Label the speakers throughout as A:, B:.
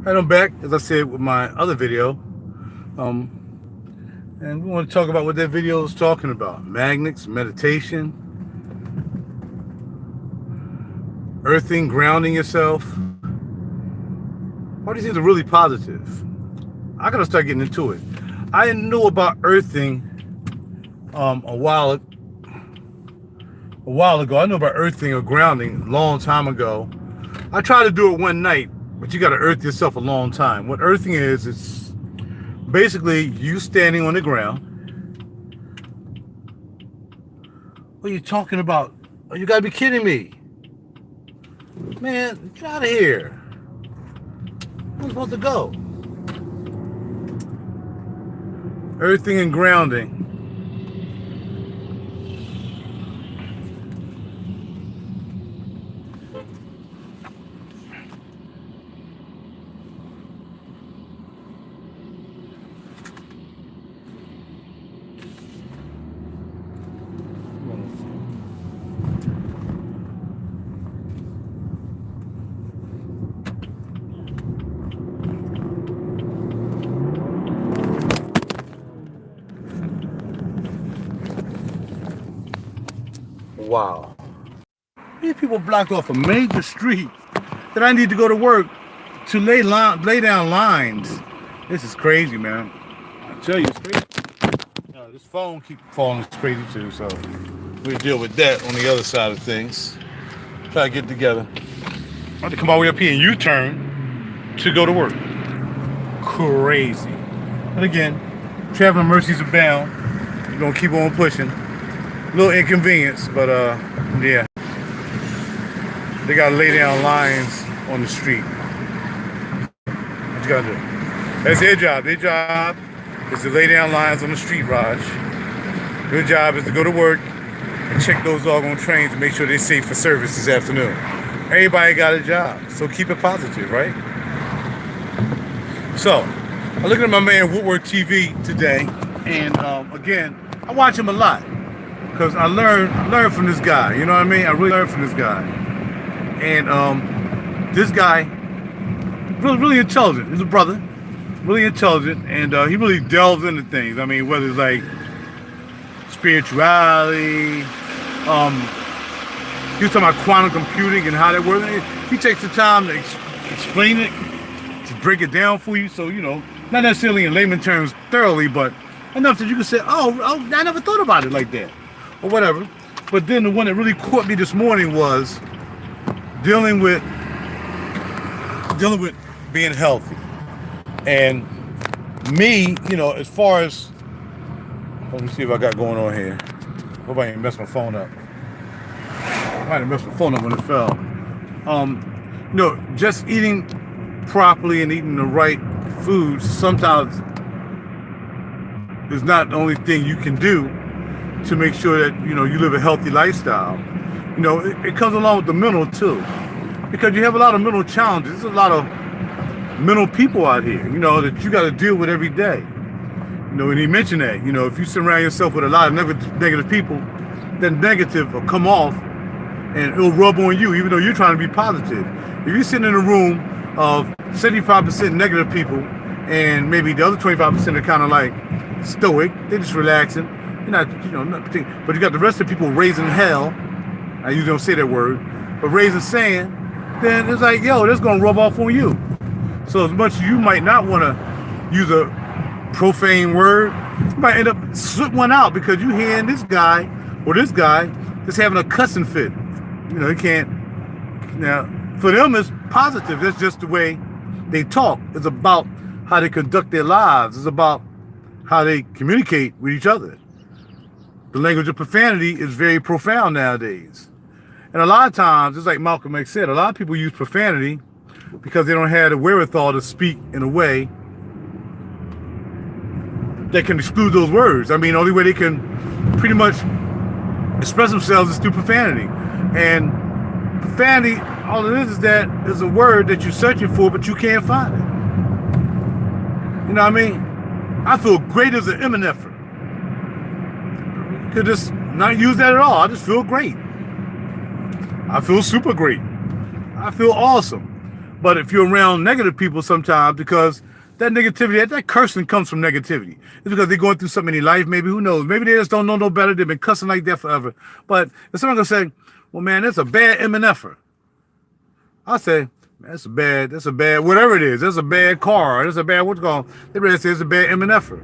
A: And I'm back, as I said, with my other video. And we want to talk about what that video is talking about. Magnets, meditation, earthing, grounding yourself. All these things are really positive. I gotta start getting into it. I knew about earthing a while ago. I knew about earthing or grounding a long time ago. I tried to do it one night, but you got to earth yourself a long time. What earthing is, it's basically you standing on the ground. What are you talking about? Oh, you got to be kidding me. Man, get out of here. I'm supposed to go. Earthing and grounding. Wow. These people blocked off a major street that I need to go to work to lay down lines. This is crazy, man. I tell you, it's crazy. This phone keeps falling. It's crazy too, so we'll deal with that on the other side of things. Try to get together. I have to come all the way up here and U-turn to go to work. Crazy. But again, traveling mercies abound. We're gonna keep on pushing. A little inconvenience, but yeah. They gotta lay down lines on the street. What you gotta do? That's their job. Their job is to lay down lines on the street, Raj. Your job is to go to work and check those doggone trains to make sure they're safe for service this afternoon. Everybody got a job, so keep it positive, right? So, I'm looking at my man WoodwardTV today, and again, I watch him a lot. Because I learned from this guy, you know what I mean? I really learned from this guy. And this guy, really intelligent. He's a brother, really intelligent, and he really delves into things. I mean, whether it's like spirituality, he was talking about quantum computing and how that works. He takes the time to explain it, to break it down for you. So, you know, not necessarily in layman terms thoroughly, but enough that you can say, oh, I never thought about it like that. Or whatever. But then the one that really caught me this morning was dealing with being healthy. And me, you know, as far as, let me see if I got going on here. Hope I ain't messed my phone up. I might have messed my phone up when it fell. You know, just eating properly and eating the right foods sometimes is not the only thing you can do to make sure that, you know, you live a healthy lifestyle. You know, it comes along with the mental too, because you have a lot of mental challenges. There's a lot of mental people out here, you know, that you got to deal with every day. You know, and he mentioned that, you know, if you surround yourself with a lot of negative people, then negative will come off and it'll rub on you, even though you're trying to be positive. If you're sitting in a room of 75% negative people and maybe the other 25% are kind of like stoic, they're just relaxing. You're not, you know, not particular, but you got the rest of the people raising hell. I usually don't say that word, but raising sand. Then it's like, yo, that's gonna rub off on you. So as much as you might not want to use a profane word, you might end up slipping one out because you hearing this guy or this guy just having a cussing fit. You know, he can't. Now, for them, it's positive. That's just the way they talk. It's about how they conduct their lives. It's about how they communicate with each other. The language of profanity is very profound nowadays. And a lot of times, just like Malcolm X said, a lot of people use profanity because they don't have the wherewithal to speak in a way that can exclude those words. I mean, the only way they can pretty much express themselves is through profanity. And profanity, all it is that is a word that you're searching for, but you can't find it. You know what I mean? I feel great as an MNFer. Could just not use that at all. I just feel great. I feel super great. I feel awesome. But if you're around negative people sometimes, because that negativity, that cursing comes from negativity. It's because they're going through something in life, maybe, who knows? Maybe they just don't know no better. They've been cussing like that forever. But if someone gonna say, well, man, that's a bad MNFer, I'll say, that's a bad, whatever it is. That's a bad car. That's a bad, what's called? They really say it's a bad MNFer.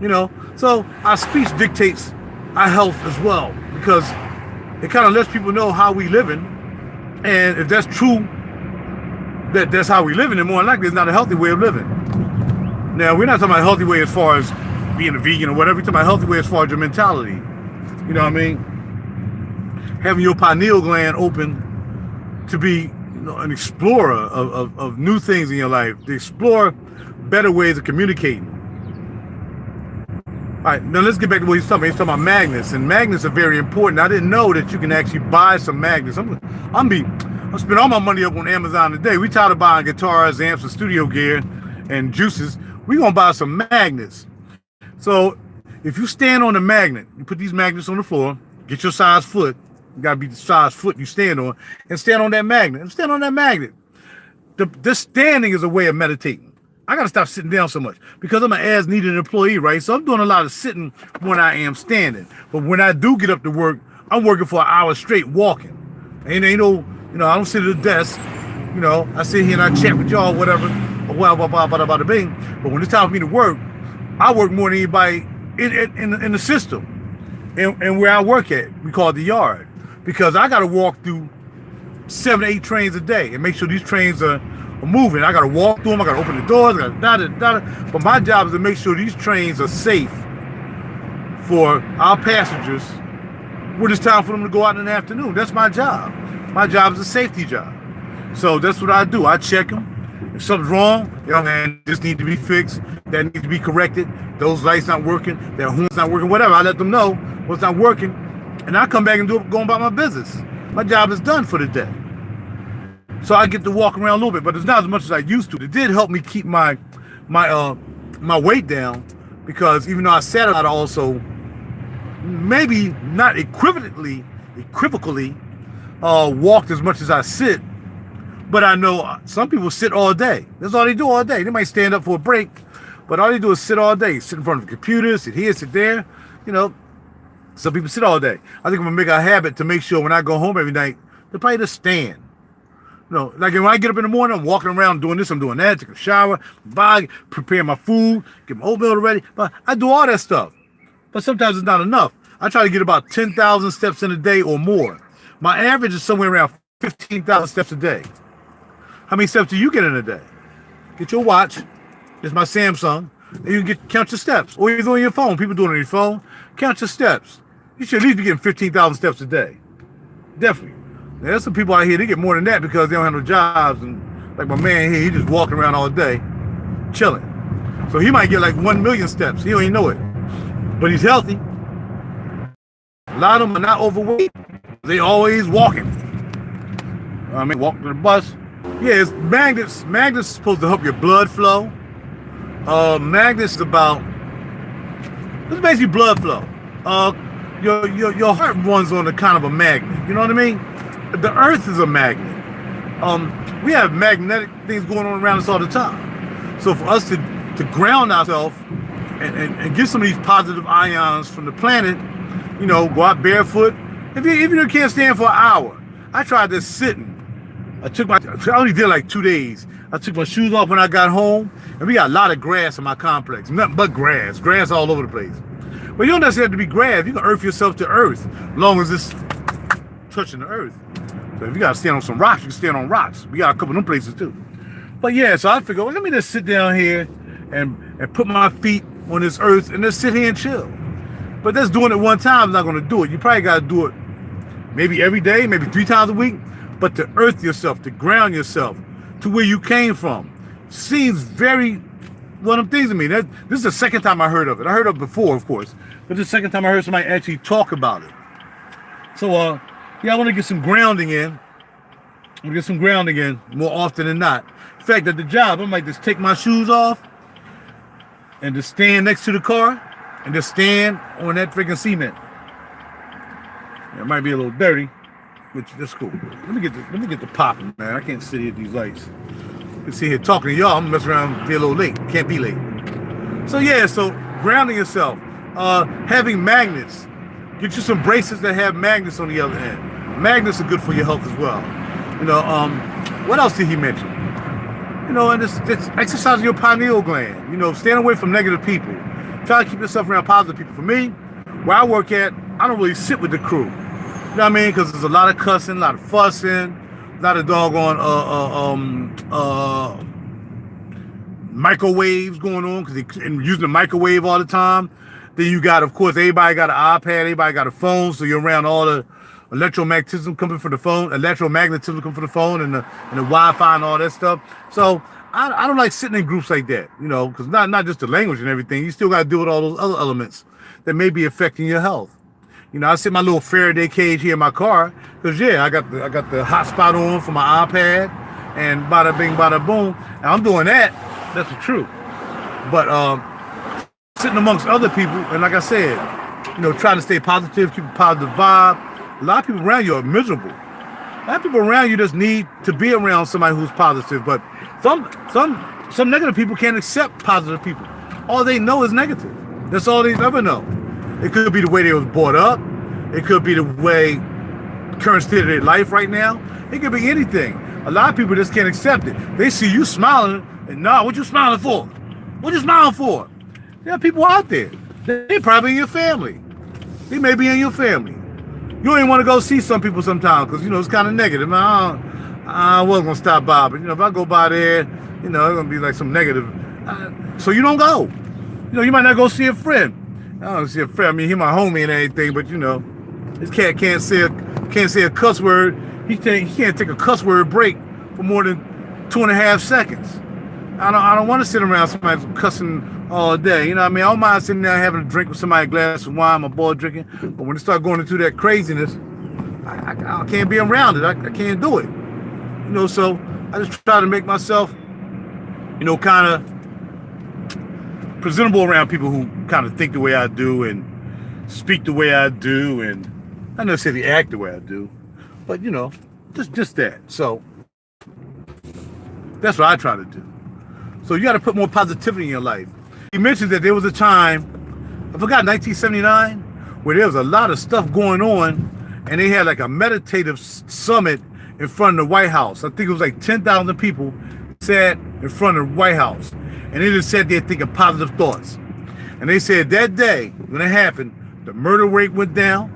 A: You know? So our speech dictates our health as well, because it kind of lets people know how we living. And if that's true, that's how we living, and more than likely it's not a healthy way of living. Now, we're not talking about a healthy way as far as being a vegan or whatever. We're talking about a healthy way as far as your mentality. You know what I mean? Having your pineal gland open to be, you know, an explorer of new things in your life, to explore better ways of communicating. All right, now let's get back to what he's talking about. He's talking about magnets, and magnets are very important. I didn't know that you can actually buy some magnets. I'm spending all my money up on Amazon today. We tired of buying guitars, amps, and studio gear and juices. We're gonna buy some magnets. So if you stand on the magnet, you put these magnets on the floor, get your size foot, you gotta be the size foot you stand on, and stand on that magnet. And stand on that magnet. This standing is a way of meditating. I gotta stop sitting down so much because I'm an as-needed employee, right? So I'm doing a lot of sitting when I am standing. But when I do get up to work, I'm working for an hour straight walking. Ain't no, you know, I don't sit at a desk. You know, I sit here and I chat with y'all, whatever. Bada bing. But when it's time for me to work, I work more than anybody in the system. And where I work at, we call it the yard. Because I got to walk through 7 to 8 trains a day and make sure these trains are moving. I got to walk through them. I got to open the doors. I got to But my job is to make sure these trains are safe for our passengers when it's time for them to go out in the afternoon. That's my job. My job is a safety job. So that's what I do. I check them. If something's wrong, you know, man, this needs to be fixed. That needs to be corrected. Those lights not working. That horn's not working. Whatever. I let them know what's not working, and I come back and go about my business. My job is done for the day. So I get to walk around a little bit, but it's not as much as I used to. It did help me keep my weight down, because even though I sat a lot, I also maybe not equivocally walked as much as I sit. But I know some people sit all day. That's all they do all day. They might stand up for a break, but all they do is sit all day. Sit in front of the computer, sit here, sit there. You know, some people sit all day. I think I'm gonna make a habit to make sure when I go home every night, to probably just stand. You know, like when I get up in the morning, I'm walking around doing this, I'm doing that, take a shower, prepare my food, get my oatmeal ready. But I do all that stuff. But sometimes it's not enough. I try to get about 10,000 steps in a day or more. My average is somewhere around 15,000 steps a day. How many steps do you get in a day? Get your watch. It's my Samsung. And you can count your steps. Or you're on your phone. People do it on your phone. Count your steps. You should at least be getting 15,000 steps a day. Definitely. Now, there's some people out here, they get more than that because they don't have no jobs. And like my man here, he just walking around all day, chilling. So he might get like 1 million steps. He don't even know it. But he's healthy. A lot of them are not overweight. They always walking. I mean, walking to the bus. Yeah, it's magnets. Magnets are supposed to help your blood flow. Magnets is about, it's basically blood flow. Your heart runs on a kind of a magnet. You know what I mean? The earth is a magnet. We have magnetic things going on around us all the time. So for us to ground ourselves and get some of these positive ions from the planet, you know, go out barefoot. Even if you can't stand for an hour. I tried this sitting. I only did like 2 days. I took my shoes off when I got home, and we got a lot of grass in my complex. Nothing but grass all over the place. But you don't necessarily have to be grass. You can earth yourself to earth, as long as it's touching the earth. So if you gotta stand on some rocks, you can stand on rocks. We got a couple of them places too. But yeah, so I figured, well, let me just sit down here and put my feet on this earth and just sit here and chill. But just doing it one time is not gonna do it. You probably gotta do it maybe every day, maybe 3 times a week. But to earth yourself, to ground yourself to where you came from, seems very one of them things to me. This is the second time I heard of it. I heard of it before, of course, but this is the second time I heard somebody actually talk about it. So, yeah, I want to get some grounding in. I want to get some grounding in more often than not. In fact, at the job, I might just take my shoes off and just stand next to the car and just stand on that freaking cement. It might be a little dirty. Which that's cool. Let me get the popping, man. I can't sit here at these lights. You see here talking to y'all, I'm messing around, be a little late. Can't be late. So yeah, so grounding yourself, having magnets. Get you some bracelets that have magnets on the other end. Magnets are good for your health as well. You know, what else did he mention? You know, and it's exercising your pineal gland. You know, staying away from negative people. Try to keep yourself around positive people. For me, where I work at, I don't really sit with the crew. You know what I mean? Because there's a lot of cussing, a lot of fussing, a lot of doggone microwaves going on because they're using the microwave all the time. Then you got, of course, everybody got an iPad, everybody got a phone, so you're around all the electromagnetism coming from the phone, and the Wi-Fi and all that stuff. So I don't like sitting in groups like that, you know, because not just the language and everything. You still got to deal with all those other elements that may be affecting your health. You know, I sit in my little Faraday cage here in my car because yeah, I got the hotspot on for my iPad, and bada bing, bada boom, and I'm doing that. That's the truth. But sitting amongst other people, and like I said, you know, trying to stay positive, keep a positive vibe. A lot of people around you are miserable. A lot of people around you just need to be around somebody who's positive. But some negative people can't accept positive people. All they know is negative. That's all they ever know. It could be the way they was brought up. It could be the way current state of their life right now. It could be anything. A lot of people just can't accept it. They see you smiling, and nah, what you smiling for? What you smiling for? There are people out there. They're probably in your family. They may be in your family. You don't even want to go see some people sometimes because, you know, it's kind of negative. I wasn't going to stop by, but, you know, if I go by there, you know, it's going to be like some negative. So you don't go. You know, you might not go see a friend. I don't see a friend. I mean, he's my homie and everything, but, you know, this cat can't say a cuss word. He can't take a cuss word break for more than 2.5 seconds. I don't want to sit around somebody cussing all day. You know what I mean? I don't mind sitting there having a drink with somebody, a glass of wine, my boy drinking. But when it start going into that craziness, I can't be around it. I can't do it. You know, so I just try to make myself, you know, kind of presentable around people who kind of think the way I do and speak the way I do and not necessarily act the way I do, but, you know, just that. So that's what I try to do. So you got to put more positivity in your life. He mentioned that there was a time, I forgot, 1979, where there was a lot of stuff going on, and they had like a meditative summit in front of the White House. I think it was like 10,000 people sat in front of the White House, and they just sat there thinking positive thoughts. And they said that day, when it happened, the murder rate went down,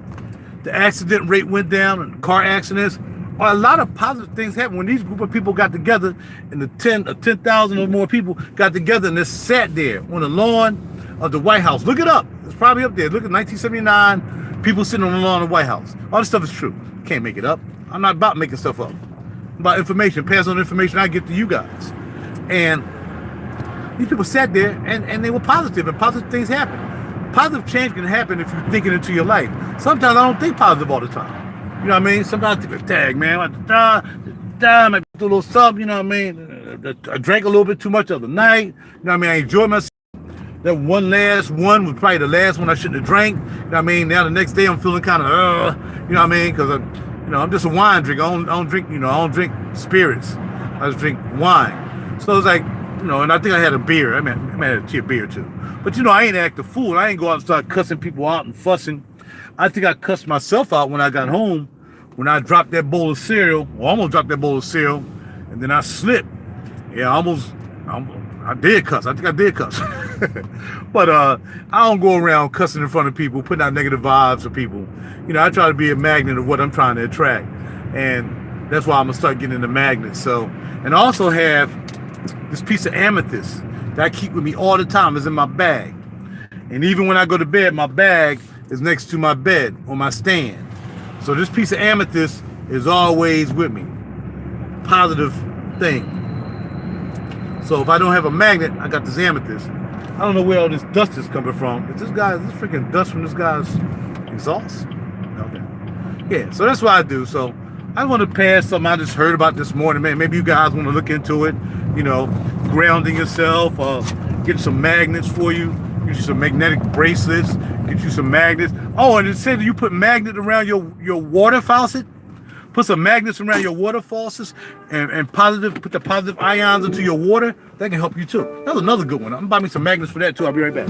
A: the accident rate went down, and car accidents. A lot of positive things happened when these group of people got together, and the 10,000 or more people got together and just sat there on the lawn of the White House. Look it up. It's probably up there. Look at 1979, people sitting on the lawn of the White House. All this stuff is true. Can't make it up. I'm not about making stuff up. I'm about information, pass on information I get to you guys. And these people sat there and they were positive, and positive things happen. Positive change can happen if you think it into your life. Sometimes I don't think positive all the time. You know what I mean? Sometimes I think, dang, man, I might do a little something, you know what I mean? I drank a little bit too much of the night. You know what I mean? I enjoyed myself. That last one was probably the last one I shouldn't have drank. You know what I mean? Now the next day I'm feeling kind of, you know what I mean? Because I'm just a wine drinker. I don't drink, you know, I don't drink spirits. I just drink wine. So it's like, you know, and I think I had a beer. I might have had a beer too. But, you know, I ain't act a fool. I ain't go out and start cussing people out and fussing. I think I cussed myself out when I got home, when I dropped that bowl of cereal, or almost dropped that bowl of cereal, and then I slipped. Yeah, I did cuss. I think I did cuss. But I don't go around cussing in front of people, putting out negative vibes for people. You know, I try to be a magnet of what I'm trying to attract. And that's why I'm going to start getting into magnets. So, and I also have this piece of amethyst that I keep with me all the time. It's in my bag. And even when I go to bed, my bag is next to my bed on my stand. So this piece of amethyst is always with me. Positive thing. So if I don't have a magnet, I got this amethyst. I don't know where all this dust is coming from. Is this freaking dust from this guy's exhaust? Okay. Yeah, so that's what I do. So I want to pass something I just heard about this morning, man. Maybe you guys want to look into it, you know, grounding yourself, get some magnets for you. Get you some magnetic bracelets. Get you some magnets. Oh, and it said that you put magnet around your water faucet. Put some magnets around your water faucets and put the positive ions into your water. That can help you too. That's another good one. I'm gonna buy me some magnets for that too. I'll be right back.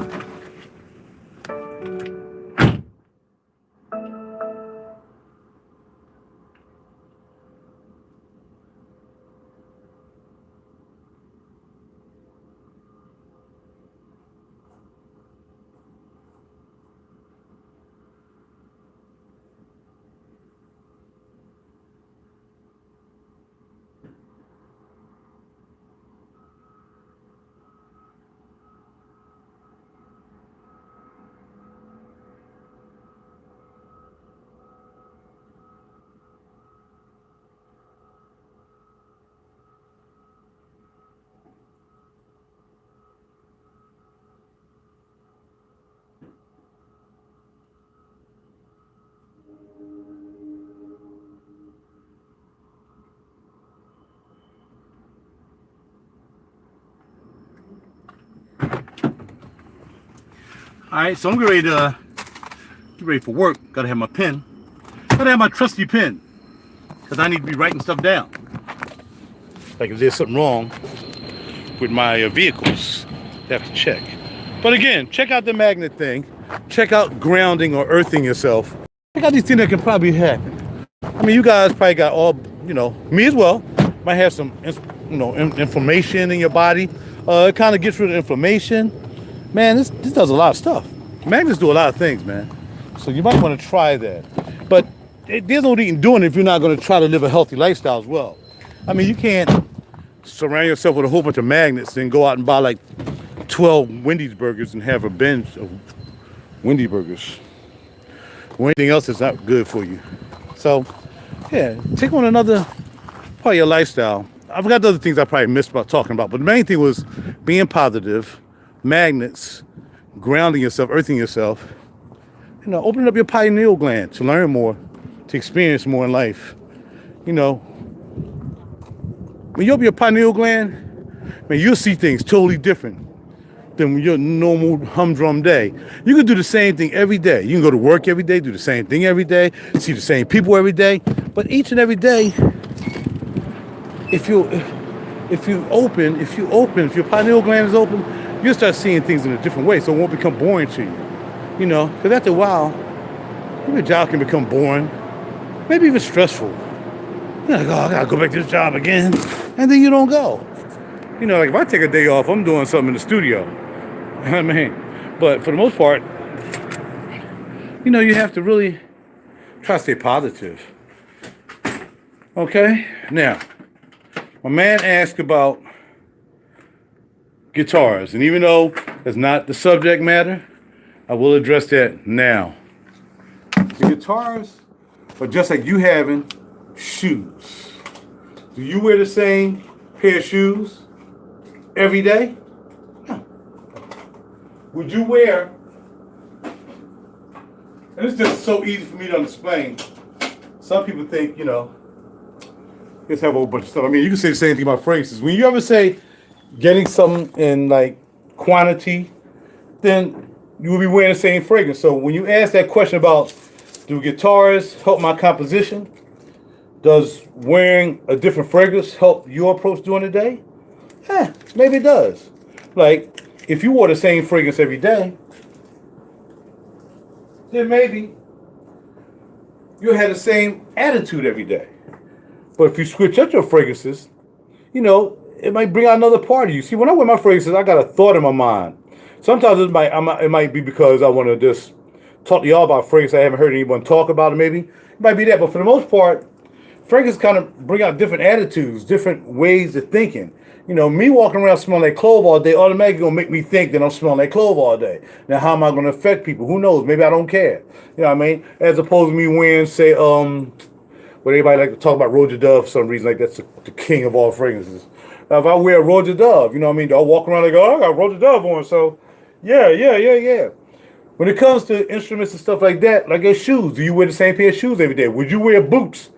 A: All right, so I'm get ready for work. Gotta have my pen. Gotta have my trusty pen, because I need to be writing stuff down. Like if there's something wrong with my vehicles, I have to check. But again, check out the magnet thing. Check out grounding or earthing yourself. Check out these things that can probably happen. I mean, you guys probably got all, me as well, might have some, inflammation in your body. It kind of gets rid of inflammation. Man, this does a lot of stuff. Magnets do a lot of things, man. So you might want to try that. But there's no need in doing it if you're not going to try to live a healthy lifestyle as well. I mean, you can't surround yourself with a whole bunch of magnets and go out and buy like 12 Wendy's burgers and have a binge of Wendy's burgers. Or anything else that's not good for you. So, yeah, take on another part of your lifestyle. I forgot the other things I probably missed about talking about, but the main thing was being positive, magnets, grounding yourself, earthing yourself, opening up your pineal gland to learn more, to experience more in life. When you open your pineal gland, man, you'll see things totally different than your normal humdrum day. You can do the same thing every day. You can go to work every day, do the same thing every day, see the same people every day, but each and every day, if your pineal gland is open, you'll start seeing things in a different way, so it won't become boring to you. Because after a while, maybe a job can become boring, maybe even stressful. You're like, oh, I gotta go back to this job again, and then you don't go. Like if I take a day off, I'm doing something in the studio. I mean, but for the most part, you have to really try to stay positive. Okay? Now, my man asked about guitars, and even though it's not the subject matter, I will address that now. The guitars are just like you having shoes. Do you wear the same pair of shoes every day? No. Would you wear, and it's just so easy for me to explain. Some people think, just have a whole bunch of stuff. I mean, you can say the same thing about fragrances. When you ever say getting something in like quantity, then you will be wearing the same fragrance. So when you ask that question about, do guitars help my composition? Does wearing a different fragrance help your approach during the day? Maybe it does. Like, if you wore the same fragrance every day, then maybe you'll have the same attitude every day. But if you switch up your fragrances, it might bring out another part of you. See, when I wear my fragrances, I got a thought in my mind. Sometimes it might be because I want to just talk to y'all about fragrances I haven't heard anyone talk about it, maybe. It might be that, but for the most part, fragrances kind of bring out different attitudes, different ways of thinking. Me walking around smelling like clove all day automatically going to make me think that I'm smelling like clove all day. Now, how am I going to affect people? Who knows? Maybe I don't care. You know what I mean? As opposed to me wearing, say, what everybody like to talk about Roger Dove for some reason, like that's the king of all fragrances. Now, if I wear Roger Dove, I'll walk around and go, I got Roger Dove on, so yeah. When it comes to instruments and stuff like that, like your shoes, do you wear the same pair of shoes every day? Would you wear boots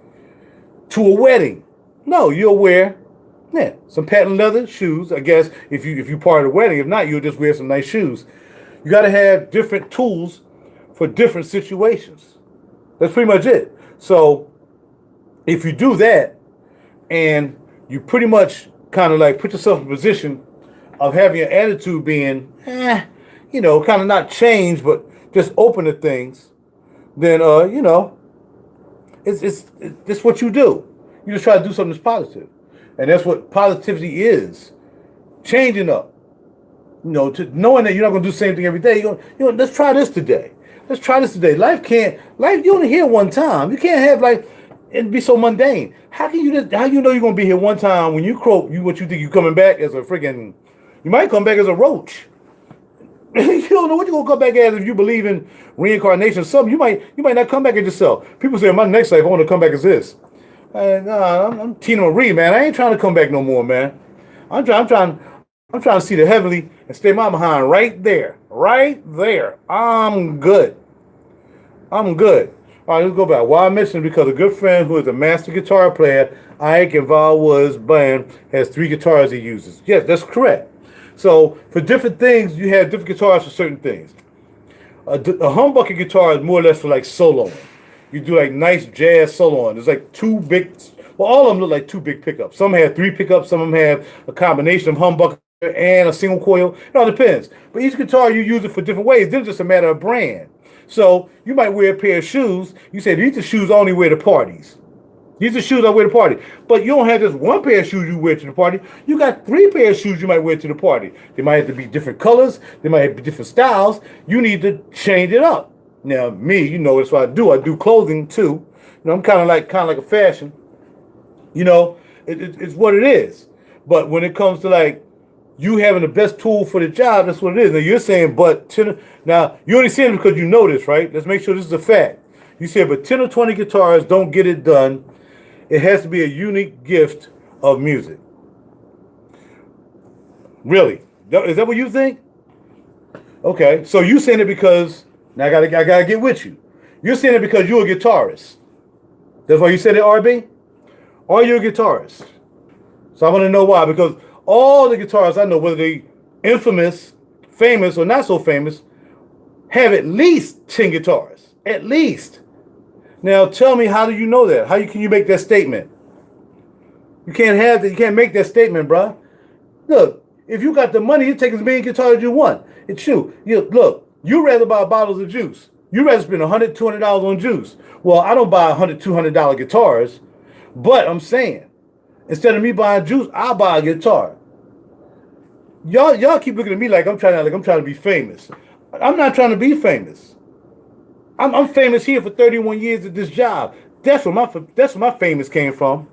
A: to a wedding? No, you'll wear some patent leather shoes, I guess, if you part of the wedding. If not, you'll just wear some nice shoes. You got to have different tools for different situations. That's pretty much it. So If you do that, and you pretty much kind of like put yourself in a position of having your attitude being, kind of not changed, but just open to things, then it's what you do. You just try to do something that's positive, and that's what positivity is. Changing up, to knowing that you're not going to do the same thing every day. Let's try this today. Let's try this today. Life you only here one time. You can't have life and be so mundane. How you know you're going to be here one time when you croak, what you think you coming back as a freaking, you might come back as a roach. You don't know what you're going to come back as if you believe in reincarnation. Something you might not come back as yourself. People say, in my next life, I want to come back as this. I'm Tina Marie, man. I ain't trying to come back no more, man. I'm trying to see the heavenly and stay my behind right there. Right there. I'm good. All right, let's go back. Why I mentioned it because a good friend who is a master guitar player, Ike and Val Woods band, has 3 guitars he uses. Yes, that's correct. So for different things, you have different guitars for certain things. A humbucker guitar is more or less for like soloing. You do like nice jazz soloing. There's like 2 big, well, all of them look like 2 big pickups. Some have 3 pickups. Some of them have a combination of humbucker and a single coil. It all depends. But each guitar, you use it for different ways. Then it's just a matter of brand. So you might wear a pair of shoes. You say, these are shoes I only wear to parties. These are shoes I wear to party. But you don't have just 1 pair of shoes you wear to the party. You got 3 pair of shoes you might wear to the party. They might have to be different colors. They might have different styles. You need to change it up. Now, me, that's what I do. I do clothing too. I'm kind of like a fashion. It's what it is. But when it comes to like you having the best tool for the job, that's what it is. Now you're saying, now you only saying it because you know this, right? Let's make sure this is a fact. You said, but 10 or 20 guitars don't get it done. It has to be a unique gift of music. Really? Is that what you think? Okay, so you saying it because now I gotta get with you. You're saying it because you're a guitarist. That's why you said it, RB? Are you a guitarist? So I want to know why. Because all the guitarists I know, whether they infamous, famous, or not so famous, have at least 10 guitars. At least. Now tell me, how do you know that? How can you make that statement? You can't have that. You can't make that statement, bruh. Look, if you got the money, you take as many guitars as you want. It's you. Look, you rather buy bottles of juice. You rather spend $100, $200 on juice. Well, I don't buy $100, $200 guitars, but I'm saying, instead of me buying juice, I'll buy a guitar. Y'all keep looking at me like I'm trying to be famous. I'm not trying to be famous. I'm famous here for 31 years at this job. That's where my famous came from.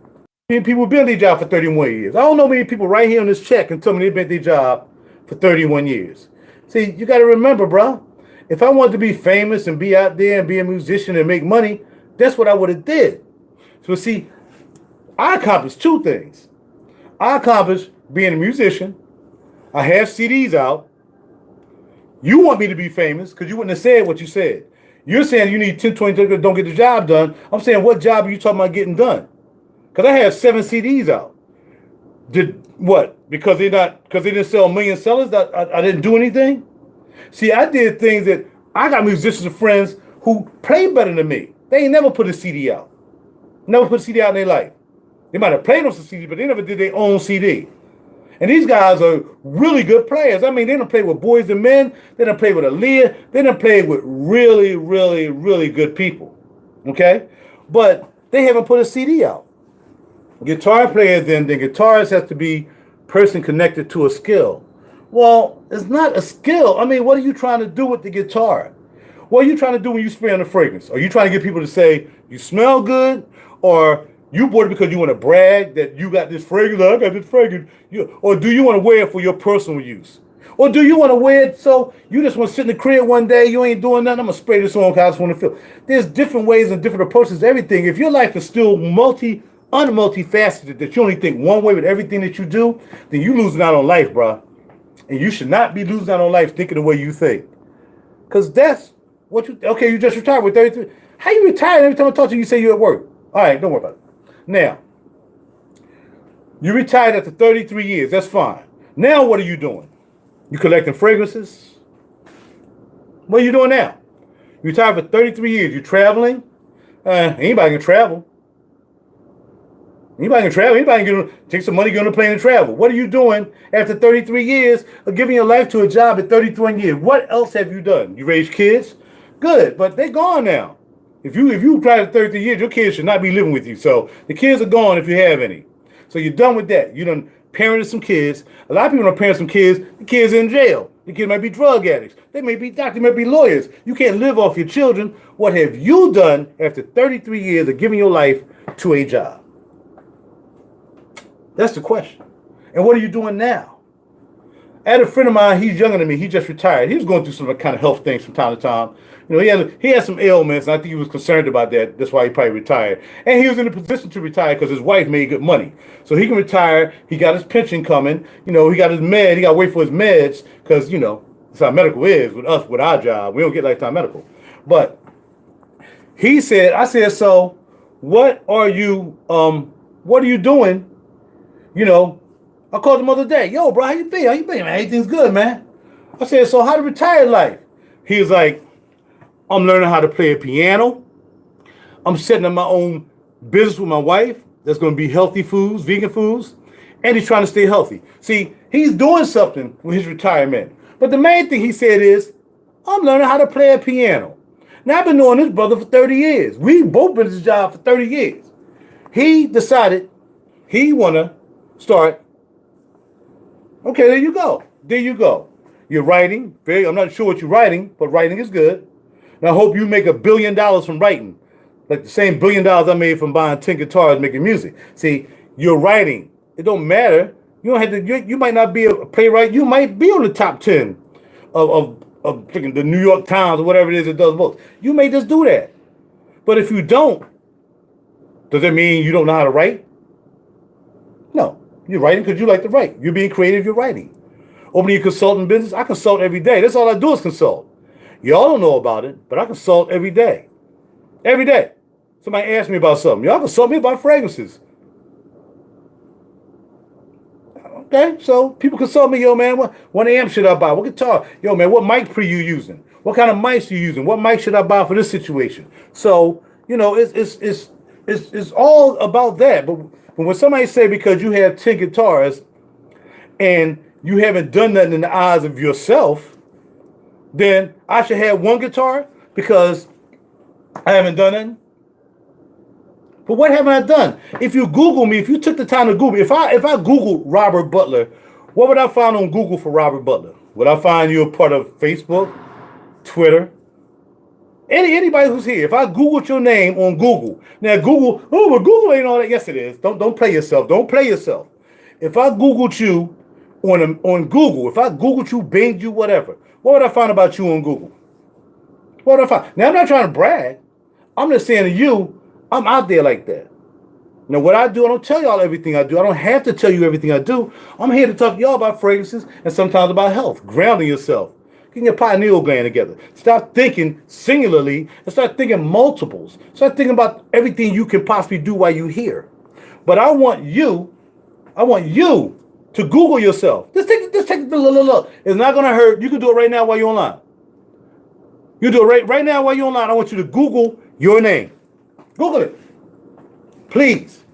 A: People been at their job for 31 years. I don't know many people right here on this check can tell me they've been at their job for 31 years. See, you got to remember, bro. If I wanted to be famous and be out there and be a musician and make money, that's what I would have did. So see, I accomplished 2 things. I accomplished being a musician. I have CDs out. You want me to be famous because you wouldn't have said what you said. You're saying you need 10, 20 don't get the job done. I'm saying, what job are you talking about getting done? Because I have 7 CDs out. Did what? Because they didn't sell a million sellers? I didn't do anything? See, I did things that I got musicians and friends who play better than me. They ain't never put a CD out. Never put a CD out in their life. They might have played on some CD, but they never did their own CD. And these guys are really good players. I mean, they done played with Boys and Men. They done played with Aaliyah. They done played with really, really, really good people. Okay? But they haven't put a CD out. Guitar players, then guitarists have to be person connected to a skill. Well, it's not a skill. I mean, what are you trying to do with the guitar? What are you trying to do when you spray on the fragrance? Are you trying to get people to say, you smell good? Or you bought it because you want to brag that you got this fragrance, I got this fragrance. Or do you want to wear it for your personal use? Or do you want to wear it so you just want to sit in the crib one day, you ain't doing nothing, I'm going to spray this on because I just want to feel. There's different ways and different approaches to everything. If your life is still multifaceted, that you only think one way with everything that you do, then you losing out on life, bro. And you should not be losing out on life thinking the way you think. Because that's what you just retired with 33. How you retired every time I talk to you, you say you're at work? All right, don't worry about it. Now, you retired after 33 years. That's fine. Now what are you doing? You collecting fragrances? What are you doing now? You retired for 33 years. You traveling? Anybody can travel. Anybody can travel. Anybody can take some money, get on a plane and travel. What are you doing after 33 years of giving your life to a job at 31 years? What else have you done? You raised kids? Good, but they're gone now. If you tried at 33 years, your kids should not be living with you. So the kids are gone if you have any. So you're done with that. You done parented some kids. A lot of people don't parent some kids. The kids are in jail. The kids might be drug addicts. They may be doctors, they may be lawyers. You can't live off your children. What have you done after 33 years of giving your life to a job? That's the question. And what are you doing now? I had a friend of mine, he's younger than me, he just retired. He was going through some kind of health things from time to time. You know, he had some ailments, and I think he was concerned about that. That's why he probably retired. And he was in a position to retire because his wife made good money. So he can retire. He got his pension coming. You know, he got his med. He got to wait for his meds because, you know, that's how medical is with us, with our job. We don't get lifetime medical. But he said, I said, so what are you doing? You know, I called him the other day. Yo, bro, how you been? How you been, man? Everything's good, man. I said, so how to retire life? He was like, I'm learning how to play a piano. I'm setting up my own business with my wife. That's going to be healthy foods, vegan foods. And he's trying to stay healthy. See, he's doing something with his retirement. But the main thing he said is, I'm learning how to play a piano. Now, I've been knowing this brother for 30 years. We both been in this job for 30 years. He decided he want to start. Okay, there you go. There you go. You're writing. I'm not sure what you're writing, but writing is good. And I hope you make $1 billion from writing. Like the same $1 billion I made from buying 10 guitars making music. See, you're writing. It don't matter. You don't have to. You might not be a playwright. You might be on the top 10 of the New York Times or whatever it is that does books. You may just do that. But if you don't, does that mean you don't know how to write? No. You're writing because you like to write. You're being creative. You're writing. Opening your consulting business. I consult every day. That's all I do is consult. Y'all don't know about it, but I consult every day. Every day. Somebody asks me about something. Y'all consult me about fragrances. Okay, so people consult me, yo, man, what amp should I buy? What guitar? Yo, man, what mic pre you using? What kind of mics you using? What mic should I buy for this situation? So, you know, it's all about that. But when somebody say because you have 10 guitars and you haven't done nothing in the eyes of yourself, then I should have one guitar because I haven't done nothing. But what haven't I done? If you Google me, if you took the time to Google me, if I Googled Robert Butler, what would I find on Google for Robert Butler? Would I find you a part of Facebook, Twitter? Anybody who's here, if I Googled your name on Google, now Google, oh, but Google ain't all that. Yes, it is. Don't play yourself. Don't play yourself. If I Googled you on Google, if I Googled you, Binged you, whatever, what would I find about you on Google? What would I find? Now, I'm not trying to brag. I'm just saying to you, I'm out there like that. Now, what I do, I don't tell y'all everything I do. I don't have to tell you everything I do. I'm here to talk to y'all about fragrances and sometimes about health, grounding yourself, getting your pineal gland together. Stop thinking singularly and start thinking multiples. Start thinking about everything you can possibly do while you're here. But I want you to Google yourself. Just take the look. It's not going to hurt. You can do it right now while you're online. You do it right now while you're online. I want you to Google your name. Google it. Please.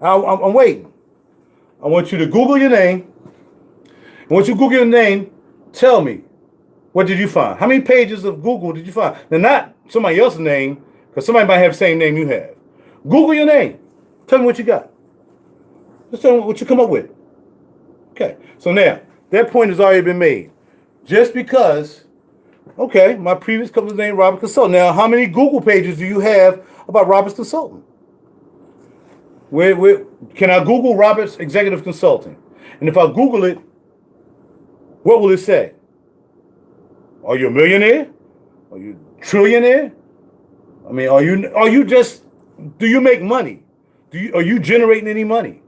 A: I'm waiting. I want you to Google your name. And once you Google your name, tell me, what did you find? How many pages of Google did you find? Now, not somebody else's name, because somebody might have the same name you have. Google your name. Tell me what you got. Just tell me what you come up with. Okay. So now, that point has already been made. Just because, okay, my previous company's name, Robert Consultant. Now, how many Google pages do you have about Robert's Consulting? Where can I Google Robert's Executive Consulting? And if I Google it, what will it say? Are you a millionaire? Are you a trillionaire? I mean, are you just, do you make money? Are you generating any money?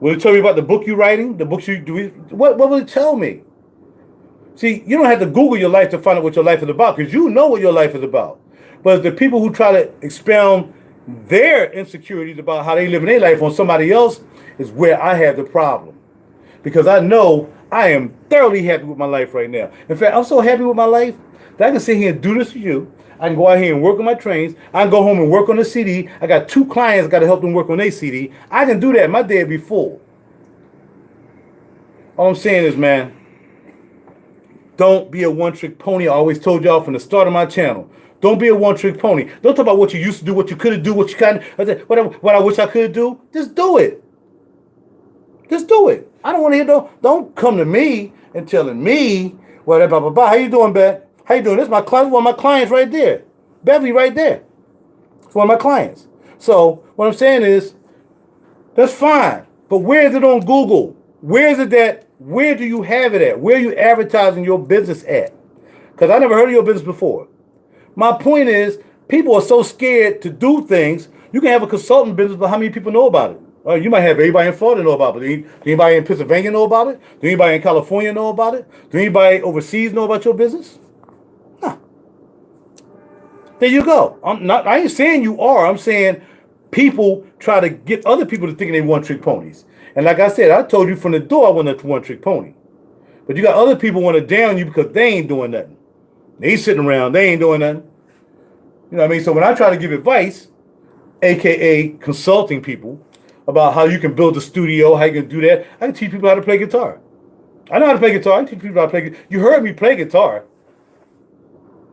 A: Will it tell me about the book you're writing? The books you do? What will it tell me? See, you don't have to Google your life to find out what your life is about, because you know what your life is about. But it's the people who try to expound their insecurities about how they live in their life on somebody else is where I have the problem. Because I know I am thoroughly happy with my life right now. In fact, I'm so happy with my life that I can sit here and do this for you. I can go out here and work on my trains. I can go home and work on the CD. I got 2 clients. I got to help them work on their CD. I can do that. My day will be full. All I'm saying is, man, don't be a one-trick pony. I always told y'all from the start of my channel. Don't be a one-trick pony. Don't talk about what you used to do, what you could have do, what you kind of, what I wish I could do. Just do it. Just do it. I don't want to hear don't come to me and telling me, well, blah, blah, blah. How you doing, Beth? How you doing? This is my client, one of my clients right there. Beverly right there. It's one of my clients. So what I'm saying is, that's fine. But where is it on Google? Where is it that, where do you have it at? Where are you advertising your business at? Because I never heard of your business before. My point is, people are so scared to do things. You can have a consulting business, but how many people know about it? You might have everybody in Florida know about it. Do anybody in Pennsylvania know about it? Do anybody in California know about it? Do anybody overseas know about your business? No. There you go. I ain't saying you are. I'm saying people try to get other people to thinking they one-trick ponies. And like I said, I told you from the door I wasn't a one-trick pony. But you got other people want to down you because they ain't doing nothing. They ain't sitting around. They ain't doing nothing. You know what I mean? So when I try to give advice, a.k.a. consulting people, about how you can build a studio, how you can do that, I can teach people how to play guitar. I know how to play guitar. I can teach people how to play guitar. You heard me play guitar.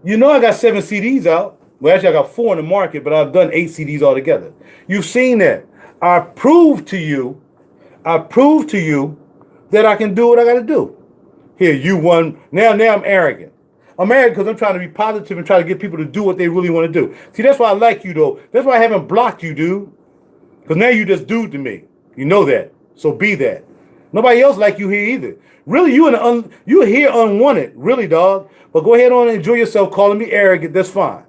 A: You know I got 7 CDs out. Well, actually, I got 4 in the market, but I've done 8 CDs altogether. You've seen that. I proved to you that I can do what I got to do. Here, you won. Now I'm arrogant. I'm arrogant because I'm trying to be positive and try to get people to do what they really want to do. See, that's why I like you, though. That's why I haven't blocked you, dude. Because now you just dude to me. You know that. So be that. Nobody else like you here either. Really, you're here unwanted. Really, dog. But go ahead on and enjoy yourself calling me arrogant. That's fine.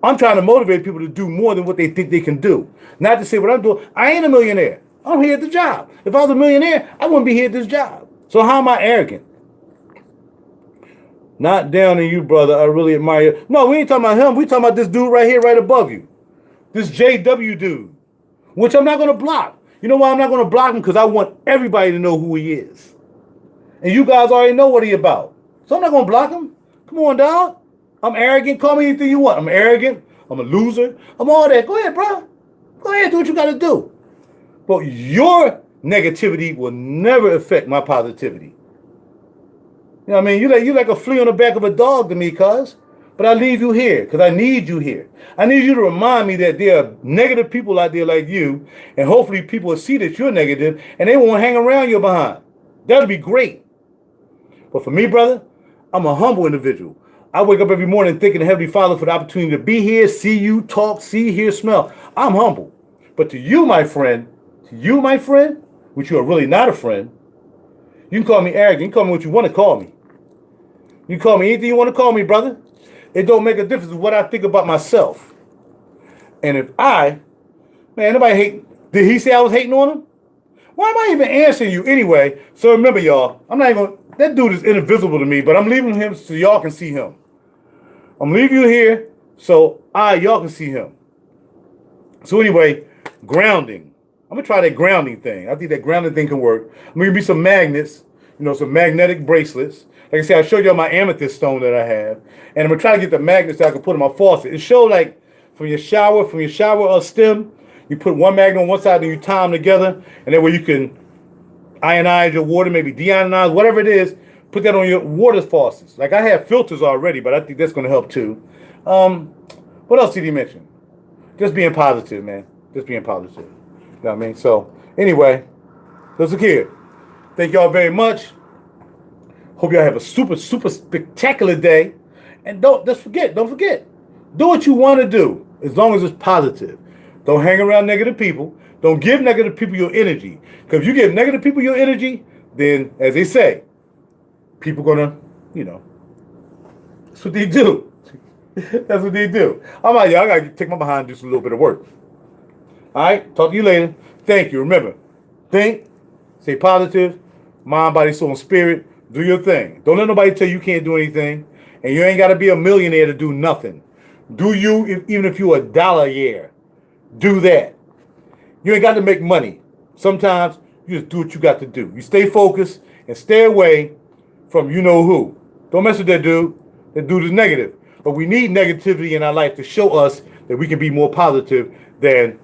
A: I'm trying to motivate people to do more than what they think they can do. Not to say what I'm doing. I ain't a millionaire. I'm here at the job. If I was a millionaire, I wouldn't be here at this job. So how am I arrogant? Not down on you, brother. I really admire you. No, we ain't talking about him. We talking about this dude right here, right above you. This JW dude. Which I'm not going to block. You know why I'm not going to block him? Because I want everybody to know who he is. And you guys already know what he about. So I'm not going to block him. Come on, dog. I'm arrogant. Call me anything you want. I'm arrogant. I'm a loser. I'm all that. Go ahead, bro. Go ahead. Do what you got to do. But your negativity will never affect my positivity. You know what I mean? You're like a flea on the back of a dog to me, cuz. But I leave you here because I need you here. I need you to remind me that there are negative people out there like you, and hopefully people will see that you're negative and they won't hang around your behind. That'll be great. But for me, brother, I'm a humble individual. I wake up every morning thanking the Heavenly Father for the opportunity to be here, see you, talk, see, hear, smell. I'm humble. But to you, my friend, which you are really not a friend, you can call me arrogant. You can call me what you want to call me. You can call me anything you want to call me, brother. It don't make a difference with what I think about myself. And if nobody hate, did he say I was hating on him? Why am I even answering you anyway? So remember, y'all, I'm not even, that dude is invisible to me, but I'm leaving him so y'all can see him. I'm leaving you here so y'all can see him. So anyway, grounding. I'm going to try that grounding thing. I think that grounding thing can work. I'm going to give me some magnets, some magnetic bracelets. Like I said, I showed y'all my amethyst stone that I have. And I'm going to try to get the magnets that I can put in my faucet. It showed like from your shower stem, you put one magnet on one side and you tie them together. And that way you can ionize your water, maybe deionize, whatever it is. Put that on your water faucets. Like I have filters already, but I think that's going to help too. What else did he mention? Just being positive, man. Just being positive. You know what I mean? So anyway, let's look here. Thank y'all very much. Hope y'all have a super, super spectacular day. And don't forget. Do what you want to do as long as it's positive. Don't hang around negative people. Don't give negative people your energy. Because if you give negative people your energy, then, as they say, people gonna, that's what they do. That's what they do. I'm out, y'all. I gotta take my behind and do some little bit of work. All right? Talk to you later. Thank you. Remember, think, stay positive, mind, body, soul, and spirit. Do your thing. Don't let nobody tell you can't do anything. And you ain't got to be a millionaire to do nothing. Do you, even if you're $1 do that. You ain't got to make money. Sometimes you just do what you got to do. You stay focused and stay away from you know who. Don't mess with that dude. That dude is negative. But we need negativity in our life to show us that we can be more positive than